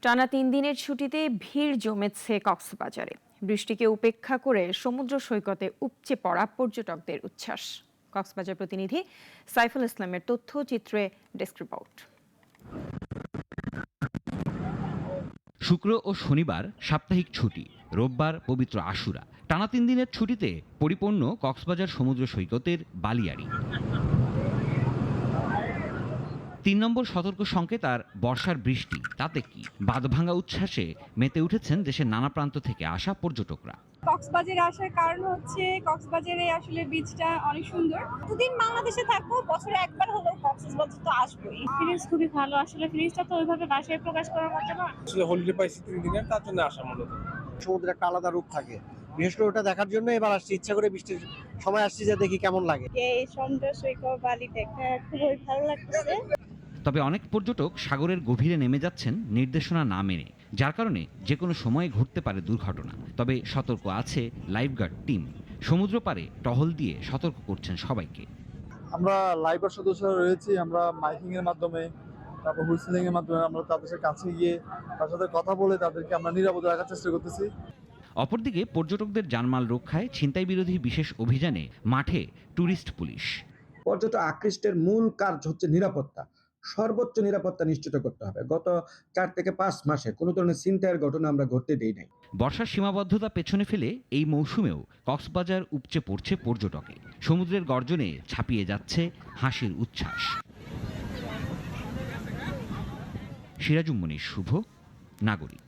টানা ৩ দিনের ছুটিতে ভিড় জমেছে কক্সবাজারে। বৃষ্টিকে উপেক্ষা করে সমুদ্র সৈকতে উপচে পড়া পর্যটকদের উচ্ছ্বাস। কক্সবাজার প্রতিনিধি সাইফুল ইসলামের তথ্যচিত্রে ডেস্ক রিপোর্ট। শুক্র ও শনিবার সাপ্তাহিক ছুটি, রোববার পবিত্র আশুরা। টানা ৩ দিনের ছুটিতে পরিপূর্ণ কক্সবাজার সমুদ্র সৈকতের বালিয়াড়ি। ৩ নম্বর সতর্ক সংকেত আর বর্ষার বৃষ্টি, তাতে কি বাঁধভাঙা উচ্ছ্বাসে মেতে উঠেছেন দেশের নানা প্রান্ত থেকে আসা পর্যটকরা। কক্সবাজারে আসার কারণ হচ্ছে কক্সবাজারে আসলে বিচটা অনেক সুন্দর। দুদিন বাংলাদেশে থাকবো, বছরে একবার হলেও কক্সবাজার তো আসবোই। এক্সপেরিয়েন্স খুবই ভালো। আসলে ফিলিংসটা তো ওইভাবে ভাষায় প্রকাশ করার মতো না। আসলে হলিডে পাইছি 3 দিনের, তার জন্য আসা মূলত। সমুদ্রের একটা আলাদা রূপ থাকে, বিশেষ করে ওটা দেখার জন্য এবার আসছি, ইচ্ছা করে বৃষ্টির সময় আসছি যে দেখি কেমন লাগে। এই সমুদ্র সৈকত বালি দেখা খুবই ভালো লাগতেছে। তবে অনেক পর্যটক সাগরের গভীরে নেমে যাচ্ছেন নির্দেশনা না মেনে, যার কারণে যে কোনো সময় ঘটতে পারে দুর্ঘটনা। তবে সতর্ক আছে লাইফগার্ড টিম, সমুদ্র পাড়ে টহল দিয়ে সতর্ক করছেন সবাইকে। আমরা লাইফগার্ড সদস্যরা রয়েছি, আমরা মাইকিং এর মাধ্যমে, তারপর হুইসেলিং এর মাধ্যমে আমরা তাদের কাছে গিয়ে তার সাথে কথা বলে তাদেরকে আমরা নিরাপদে রাখার চেষ্টা করতেছি। অপরদিকে পর্যটকদের জানমাল রক্ষায় ছিনতাই বিরোধী বিশেষ অভিযানে মাঠে ট্যুরিস্ট পুলিশ। পর্যটক আকৃষ্টের মূল কাজ হচ্ছে নিরাপত্তা, সর্বোচ্চ নিরাপত্তা নিশ্চিত করতে হবে। গত 4 থেকে 5 মাসে কোনো ধরনের ছিনতাইয়ের ঘটনা আমরা ঘটতে দেই নাই। বর্ষার সীমাবদ্ধতা পেছনে ফেলে এই মৌসুমেও কক্সবাজার উপচে পড়ছে পর্যটকে। সমুদ্রের গর্জনে ছাপিয়ে যাচ্ছে হাসির উচ্ছ্বাস। সিরাজুম মনির শুভ, নাগরিক।